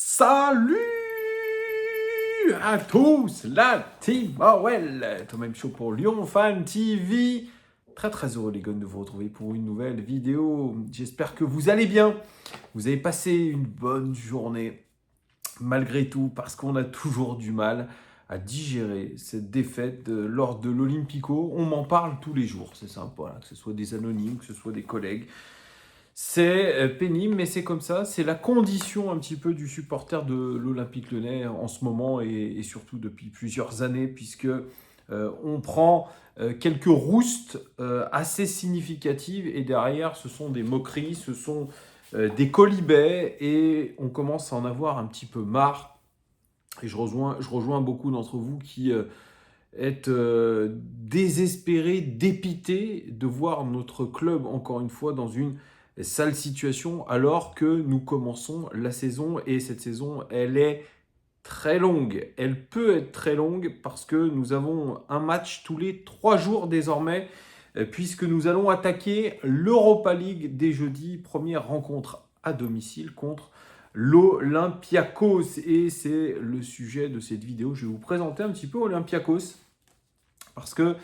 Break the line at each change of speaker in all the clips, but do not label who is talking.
Salut à tous, la team Morel, Thomas M. Show pour Lyon Fan TV. Très heureux les gars de vous retrouver pour une nouvelle vidéo. J'espère que vous allez bien. Vous avez passé une bonne journée, malgré tout, parce qu'on a toujours du mal à digérer cette défaite lors de l'Olympico. On m'en parle tous les jours, c'est simple, voilà, que ce soit des anonymes, que ce soit des collègues. C'est pénible, mais c'est comme ça. C'est la condition un petit peu du supporter de l'Olympique Lyonnais en ce moment et surtout depuis plusieurs années, puisque on prend quelques roustes assez significatives et derrière, ce sont des moqueries, ce sont des colibets et on commence à en avoir un petit peu marre. Et je rejoins beaucoup d'entre vous qui êtes désespérés, dépités de voir notre club, encore une fois, dans une sale situation alors que nous commençons la saison et cette saison, elle est très longue. Elle peut être très longue parce que nous avons un match tous les 3 jours désormais puisque nous allons attaquer l'Europa League dès jeudi. Première rencontre à domicile contre l'Olympiakos. Et c'est le sujet de cette vidéo. Je vais vous présenter un petit peu Olympiakos parce que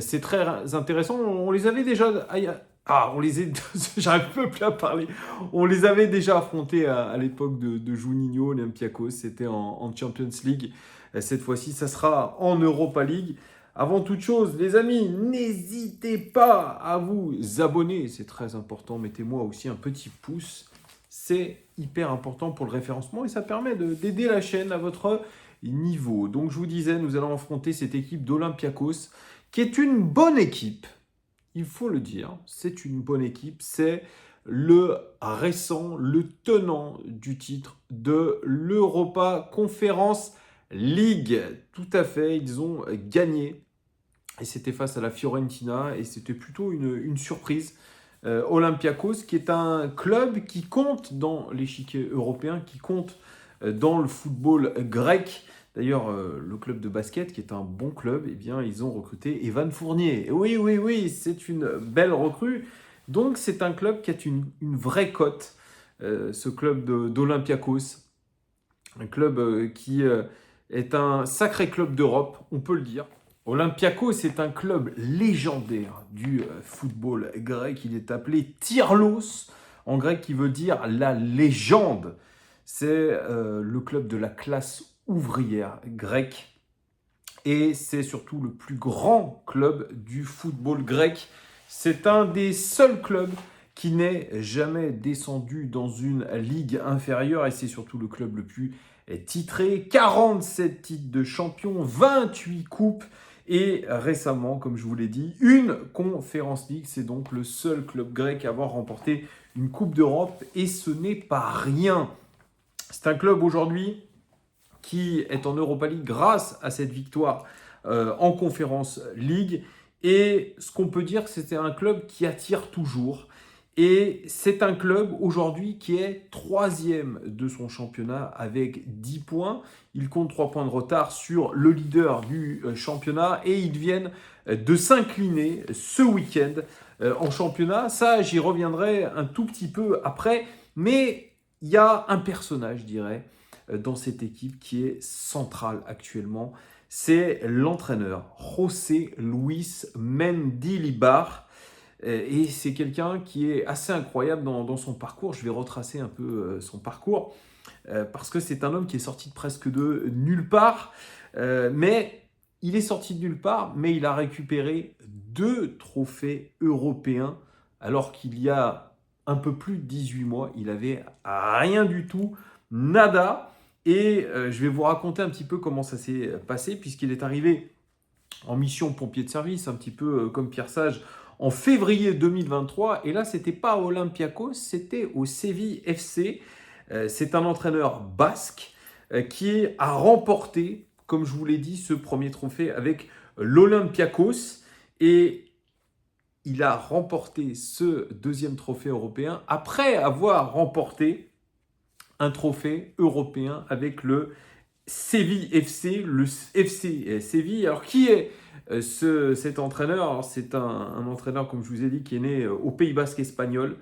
c'est très intéressant. On les avait déjà... J'arrive plus à parler. On les avait déjà affrontés à l'époque de Juninho, Olympiakos. C'était en Champions League. Cette fois-ci, ça sera en Europa League. Avant toute chose, les amis, n'hésitez pas à vous abonner. C'est très important. Mettez-moi aussi un petit pouce. C'est hyper important pour le référencement et ça permet d'aider la chaîne à votre niveau. Donc, je vous disais, nous allons affronter cette équipe d'Olympiakos qui est une bonne équipe. Il faut le dire, c'est une bonne équipe. C'est le récent, le tenant du titre de l'Europa Conference League. Tout à fait, ils ont gagné. Et c'était face à la Fiorentina et c'était plutôt une surprise. Olympiakos, qui est un club qui compte dans l'échiquier européen, qui compte dans le football grec. D'ailleurs, le club de basket, qui est un bon club, eh bien, ils ont recruté Evan Fournier. Et oui, c'est une belle recrue. Donc, c'est un club qui a une vraie cote, ce club d'Olympiakos. Un club qui est un sacré club d'Europe, on peut le dire. Olympiakos est un club légendaire du football grec. Il est appelé Tyrlos, en grec qui veut dire la légende. C'est le club de la classe ouvrière grecque et c'est surtout le plus grand club du football grec. C'est un des seuls clubs qui n'est jamais descendu dans une ligue inférieure et c'est surtout le club le plus titré. 47 titres de champion, 28 coupes et récemment, comme je vous l'ai dit, une Conference League. C'est donc le seul club grec à avoir remporté une Coupe d'Europe et ce n'est pas rien. C'est un club aujourd'hui qui est en Europa League grâce à cette victoire en Conference League. Et ce qu'on peut dire, c'était un club qui attire toujours. Et c'est un club aujourd'hui qui est 3e de son championnat avec 10 points. Il compte 3 points de retard sur le leader du championnat et ils viennent de s'incliner ce week-end en championnat. Ça, j'y reviendrai un tout petit peu après. Mais il y a un personnage, je dirais, dans cette équipe qui est central actuellement. C'est l'entraîneur José Luis Mendilibar. Et c'est quelqu'un qui est assez incroyable dans son parcours. Je vais retracer un peu son parcours parce que c'est un homme qui est sorti de presque de nulle part. Mais il est sorti de nulle part, mais il a récupéré 2 trophées européens alors qu'il y a un peu plus de 18 mois, il avait rien du tout, nada. Et je vais vous raconter un petit peu comment ça s'est passé, puisqu'il est arrivé en mission pompier de service, un petit peu comme Pierre Sage, en février 2023. Et là, ce n'était pas à Olympiakos, c'était au Séville FC. C'est un entraîneur basque qui a remporté, comme je vous l'ai dit, ce premier trophée avec l'Olympiakos. Et il a remporté ce 2e trophée européen après avoir remporté un trophée européen avec le Séville FC, le FC Séville. Alors, qui est cet entraîneur? Alors, c'est un entraîneur, comme je vous ai dit, qui est né au Pays Basque espagnol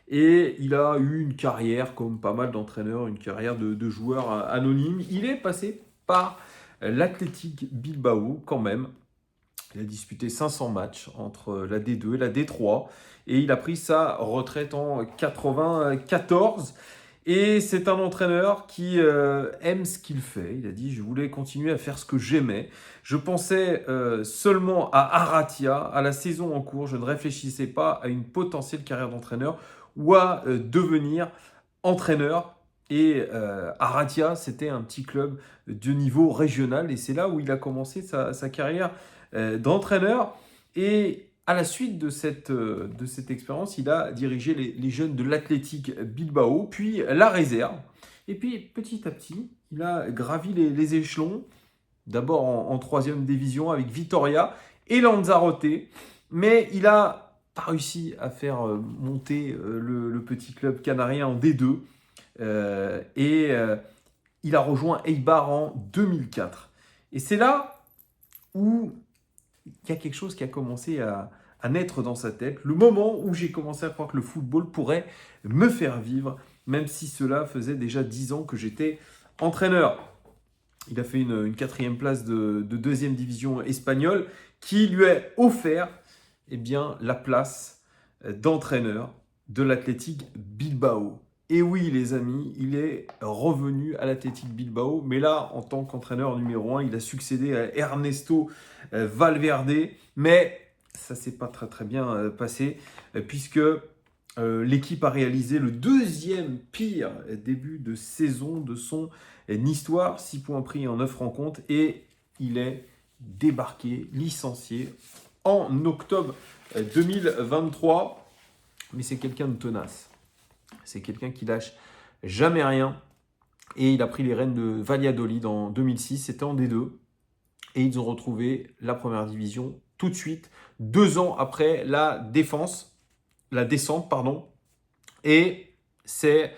Et il a eu une carrière, comme pas mal d'entraîneurs, une carrière de joueur anonyme. Il est passé par l'Athletic Bilbao quand même. Il a disputé 500 matchs entre la D2 et la D3. Et il a pris sa retraite en 94. Et c'est un entraîneur qui aime ce qu'il fait. Il a dit, je voulais continuer à faire ce que j'aimais. Je pensais seulement à Aratia, à la saison en cours. Je ne réfléchissais pas à une potentielle carrière d'entraîneur ou à devenir entraîneur. Et Aratia, c'était un petit club de niveau régional. Et c'est là où il a commencé sa carrière d'entraîneur. Et à la suite de cette expérience, il a dirigé les jeunes de l'Athletic Bilbao, puis la réserve. Et puis petit à petit, il a gravi les échelons, d'abord en 3e division avec Vitoria et Lanzarote, mais il a pas réussi à faire monter le petit club canarien en D2. Il a rejoint Eibar en 2004. Et c'est là où il y a quelque chose qui a commencé à naître dans sa tête. Le moment où j'ai commencé à croire que le football pourrait me faire vivre, même si cela faisait déjà 10 ans que j'étais entraîneur. Il a fait une 4e place de 2e division espagnole qui lui a offert la place d'entraîneur de l'Athletic Bilbao. Et oui, les amis, il est revenu à l'Athletic Bilbao, mais là, en tant qu'entraîneur numéro 1, il a succédé à Ernesto Valverde, mais ça ne s'est pas très très bien passé, puisque l'équipe a réalisé le 2e pire début de saison de son histoire, 6 points pris en 9 rencontres, et il est débarqué, licencié en octobre 2023. Mais c'est quelqu'un de tenace. C'est quelqu'un qui lâche jamais rien. Et il a pris les rênes de Valladolid en 2006. C'était en D2. Et ils ont retrouvé la première division tout de suite, 2 ans après la descente. Et c'est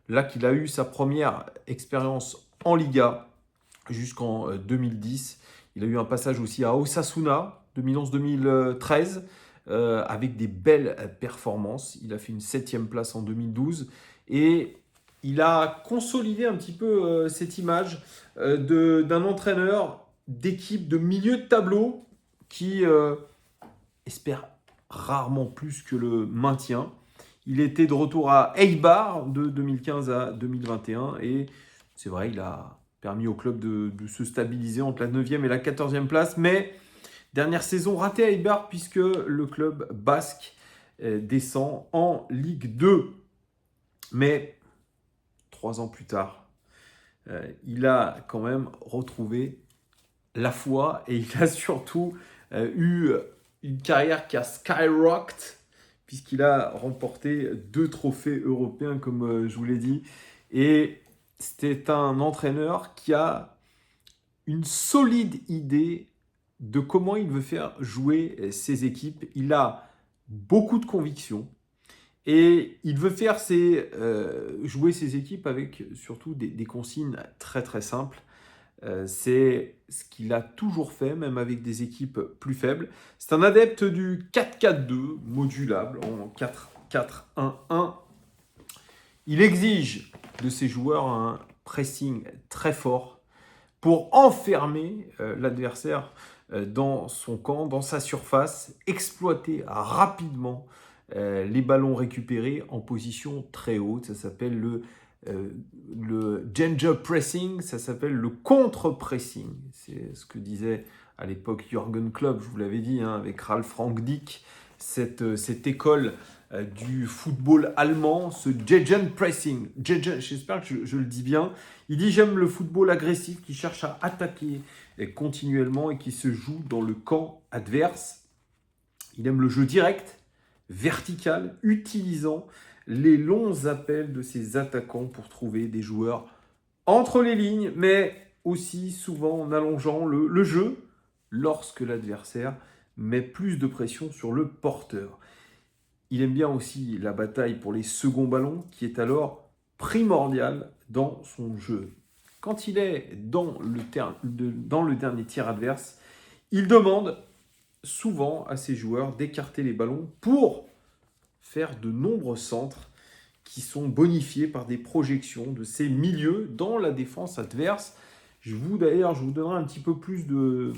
là qu'il a eu sa première expérience en Liga jusqu'en 2010. Il a eu un passage aussi à Osasuna, 2011-2013. Avec des belles performances. Il a fait une 7e place en 2012 et il a consolidé un petit peu cette image d'un entraîneur d'équipe de milieu de tableau qui espère rarement plus que le maintien. Il était de retour à Eibar de 2015 à 2021 et c'est vrai, il a permis au club de se stabiliser entre la 9e et la 14e place, mais dernière saison ratée à Eibar puisque le club basque descend en Ligue 2. Mais 3 ans plus tard, il a quand même retrouvé la foi et il a surtout eu une carrière qui a skyrocket puisqu'il a remporté 2 trophées européens comme je vous l'ai dit. Et c'était un entraîneur qui a une solide idée de comment il veut faire jouer ses équipes. Il a beaucoup de conviction et il veut faire jouer ses équipes avec surtout des consignes très très simples. C'est ce qu'il a toujours fait, même avec des équipes plus faibles. C'est un adepte du 4-4-2, modulable en 4-4-1-1. Il exige de ses joueurs un pressing très fort pour enfermer l'adversaire dans son camp, dans sa surface, exploiter rapidement les ballons récupérés en position très haute. Ça s'appelle le ginger pressing, ça s'appelle le contre-pressing. C'est ce que disait à l'époque Jürgen Klopp, je vous l'avais dit, avec Ralf Rangnick, cette école du football allemand, ce Gegenpressing. J'espère que je le dis bien. Il dit « J'aime le football agressif qui cherche à attaquer continuellement et qui se joue dans le camp adverse. Il aime le jeu direct, vertical, utilisant les longs appels de ses attaquants pour trouver des joueurs entre les lignes, mais aussi souvent en allongeant le jeu lorsque l'adversaire met plus de pression sur le porteur. Il aime bien aussi la bataille pour les seconds ballons, qui est alors primordiale dans son jeu. Quand il est dans le dernier tiers adverse, il demande souvent à ses joueurs d'écarter les ballons pour faire de nombreux centres. qui sont bonifiés par des projections de ces milieux dans la défense adverse. Je vous donnerai un petit peu plus de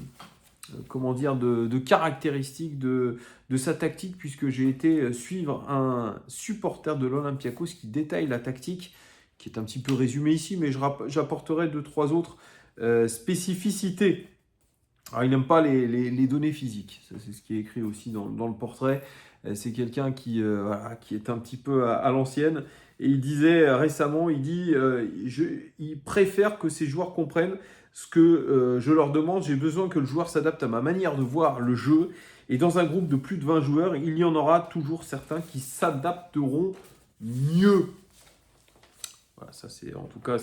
caractéristiques de sa tactique, puisque j'ai été suivre un supporter de l'Olympiakos qui détaille la tactique, qui est un petit peu résumée ici, mais j'apporterai 2-3 autres spécificités. Alors, il n'aime pas les données physiques, ça, c'est ce qui est écrit aussi dans le portrait. C'est quelqu'un qui est un petit peu à l'ancienne, et il disait récemment, il préfère que ses joueurs comprennent ce que je leur demande. J'ai besoin que le joueur s'adapte à ma manière de voir le jeu, et dans un groupe de plus de 20 joueurs, il y en aura toujours certains qui s'adapteront mieux. Voilà, ça c'est en tout cas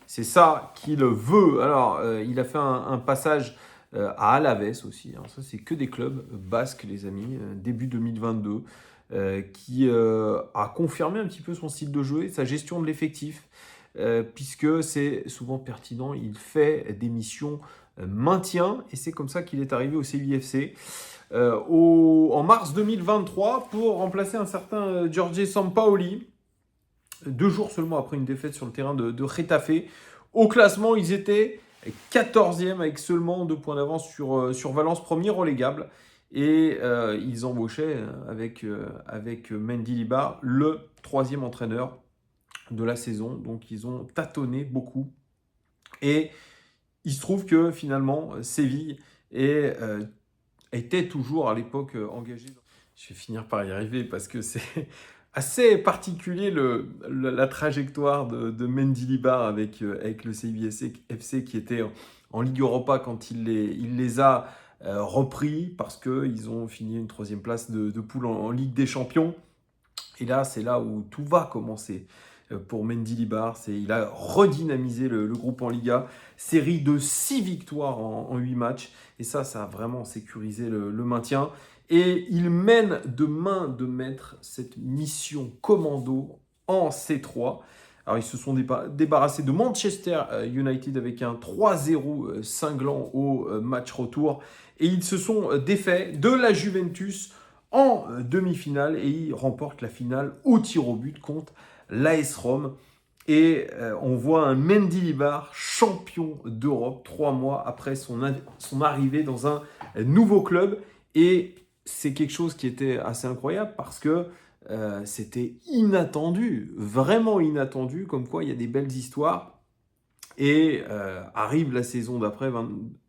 c'est ça qu'il veut. Alors, il a fait un passage à Alaves aussi. Hein. Ça, c'est que des clubs basques, les amis, début 2022, qui a confirmé un petit peu son style de jeu et sa gestion de l'effectif, puisque c'est souvent pertinent. Il fait des missions maintien, et c'est comme ça qu'il est arrivé au CVFC en mars 2023 pour remplacer un certain Jorge Sampaoli, 2 jours seulement après une défaite sur le terrain de Getafe. Au classement, ils étaient 14e avec seulement 2 points d'avance sur Valence, premier relégable. Et ils embauchaient avec Mendilibar le 3e entraîneur de la saison. Donc ils ont tâtonné beaucoup. Et il se trouve que finalement, Séville était toujours à l'époque engagé. Je vais finir par y arriver parce que c'est assez particulier la trajectoire de Mendilibar avec le CVFC qui était en Ligue Europa quand il les a repris, parce qu'ils ont fini une 3e place de poule en Ligue des Champions. Et là, c'est là où tout va commencer pour Mendilibar. Il a redynamisé le groupe en Liga. Série de 6 victoires en 8 matchs. Et ça a vraiment sécurisé le maintien. Et il mène de main de maître cette mission commando en C3. Alors, ils se sont débarrassés de Manchester United avec un 3-0 cinglant au match retour. Et ils se sont défaits de la Juventus en demi-finale. Et ils remportent la finale au tir au but contre l'AS Rome. Et on voit un Mendilibar champion d'Europe 3 mois après son arrivée dans un nouveau club. Et c'est quelque chose qui était assez incroyable parce que c'était inattendu, vraiment inattendu, comme quoi il y a des belles histoires. Et arrive la saison d'après,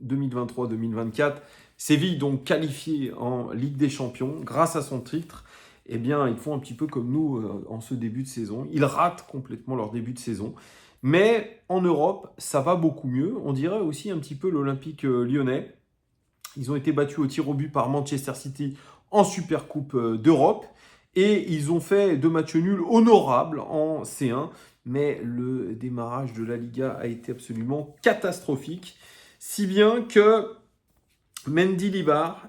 2023-2024, Séville donc qualifié en Ligue des Champions grâce à son titre. Eh bien, ils font un petit peu comme nous en ce début de saison. Ils ratent complètement leur début de saison. Mais en Europe, ça va beaucoup mieux. On dirait aussi un petit peu l'Olympique lyonnais. Ils ont été battus au tir au but par Manchester City en Supercoupe d'Europe. Et ils ont fait 2 matchs nuls honorables en C1. Mais le démarrage de la Liga a été absolument catastrophique. Si bien que Mendilibar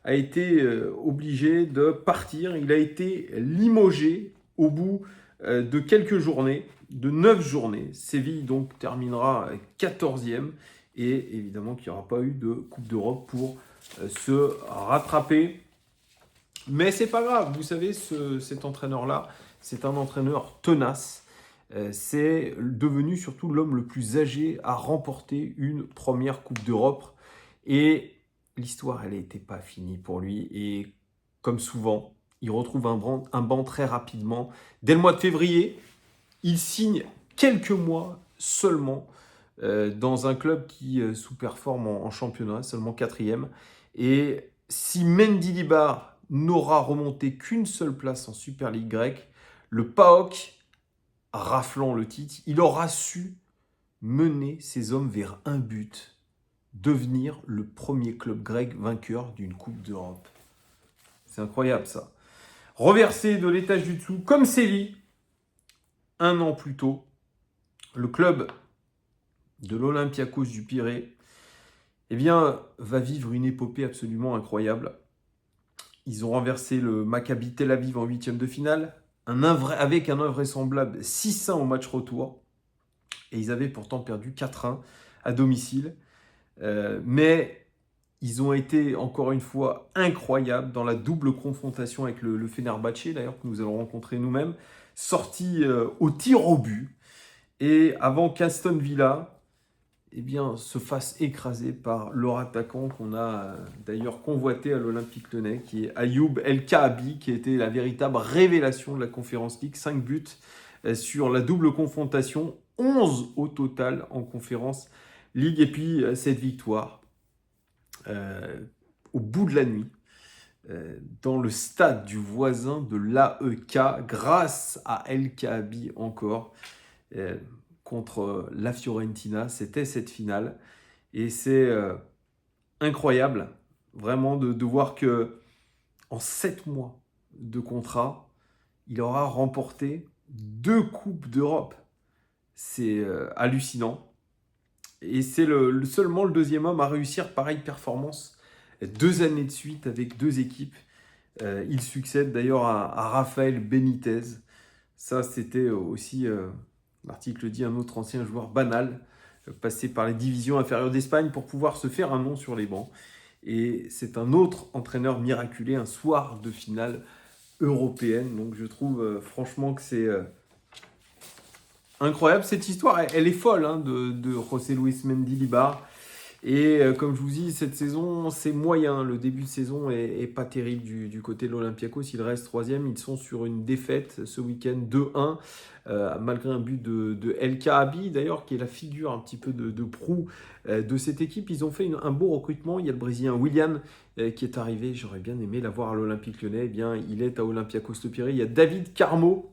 a été obligé de partir. Il a été limogé au bout de quelques journées, de 9 journées. Séville donc terminera 14e. Et évidemment qu'il n'y aura pas eu de Coupe d'Europe pour se rattraper. Mais c'est pas grave, vous savez, cet entraîneur-là, c'est un entraîneur tenace. C'est devenu surtout l'homme le plus âgé à remporter une première Coupe d'Europe. Et l'histoire, elle n'était pas finie pour lui. Et comme souvent, il retrouve un banc très rapidement. Dès le mois de février, il signe quelques mois seulement dans un club qui sous-performe en championnat, seulement 4e. Et si Mendilibar n'aura remonté qu'une seule place en Super League grecque, le PAOK, raflant le titre, il aura su mener ses hommes vers un but, devenir le premier club grec vainqueur d'une Coupe d'Europe. C'est incroyable ça. Reversé de l'étage du dessous, comme Séville, 1 an plus tôt, le club de l'Olympiakos du Pirée, va vivre une épopée absolument incroyable. Ils ont renversé le Maccabi Tel Aviv en 8e de finale, avec un invraisemblable 6-1 au match retour. Et ils avaient pourtant perdu 4-1 à domicile. Mais Ils ont été, encore une fois, incroyables dans la double confrontation avec le Fenerbahçe, d'ailleurs, que nous allons rencontrer nous-mêmes, sortis au tir au but. Et avant qu'Aston Villa se fasse écraser par leur attaquant qu'on a d'ailleurs convoité à l'Olympique Lyonnais, qui est Ayoub El Kaabi, qui a été la véritable révélation de la Conference League. 5 buts sur la double confrontation, 11 au total en Conference League. Et puis cette victoire au bout de la nuit, dans le stade du voisin de l'AEK, grâce à El Kaabi encore, contre la Fiorentina. C'était cette finale. Et c'est incroyable, vraiment, de voir que en 7 mois de contrat, il aura remporté 2 Coupes d'Europe. C'est hallucinant. Et c'est seulement le deuxième homme à réussir pareille performance 2 années de suite avec 2 équipes. Il succède d'ailleurs à Rafael Benitez. Ça, c'était aussi, l'article dit, un autre ancien joueur banal, passé par les divisions inférieures d'Espagne pour pouvoir se faire un nom sur les bancs. Et c'est un autre entraîneur miraculé, un soir de finale européenne. Donc je trouve franchement que c'est incroyable. Cette histoire, elle est folle de José Luis Mendilibar. Et comme je vous dis, cette saison, c'est moyen. Le début de saison est pas terrible du côté de l'Olympiakos. Il reste 3e. Ils sont sur une défaite ce week-end 2-1, malgré un but de El Kaabi, d'ailleurs, qui est la figure un petit peu de proue de cette équipe. Ils ont fait un beau recrutement. Il y a le Brésilien Willian qui est arrivé. J'aurais bien aimé l'avoir à l'Olympique Lyonnais. Eh bien, il est à Olympiakos Le Pirée. Il y a David Carmo,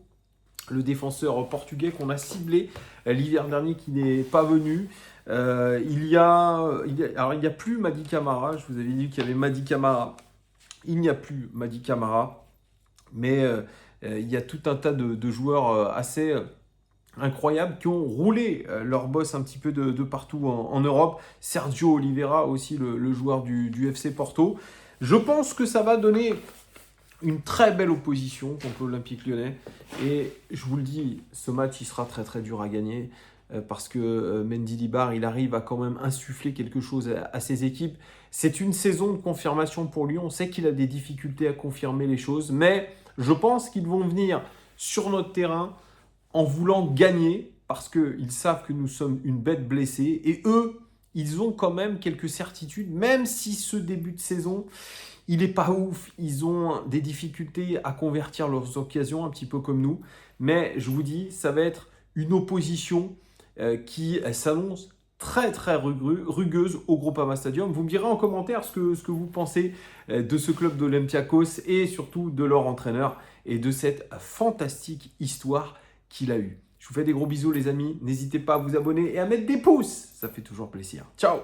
le défenseur portugais qu'on a ciblé l'hiver dernier, qui n'est pas venu. Il y a plus Mady Camara. Je vous avais dit qu'il y avait Mady Camara. Il n'y a plus Mady Camara. Mais il y a tout un tas de joueurs assez incroyables qui ont roulé leur boss un petit peu de partout en Europe. Sergio Oliveira aussi, le joueur du FC Porto. Je pense que ça va donner une très belle opposition contre l'Olympique Lyonnais. Et je vous le dis, ce match, il sera très très dur à gagner. Parce que Mendilibar, il arrive à quand même insuffler quelque chose à ses équipes. C'est une saison de confirmation pour lui. On sait qu'il a des difficultés à confirmer les choses. Mais je pense qu'ils vont venir sur notre terrain en voulant gagner. Parce qu'ils savent que nous sommes une bête blessée. Et eux, ils ont quand même quelques certitudes. Même si ce début de saison, il n'est pas ouf. Ils ont des difficultés à convertir leurs occasions, un petit peu comme nous. Mais je vous dis, ça va être une opposition qui s'annonce très très rugueuse au Groupama Stadium. Vous me direz en commentaire ce que vous pensez de ce club d'Olympiakos et surtout de leur entraîneur et de cette fantastique histoire qu'il a eue. Je vous fais des gros bisous les amis, n'hésitez pas à vous abonner et à mettre des pouces, ça fait toujours plaisir. Ciao!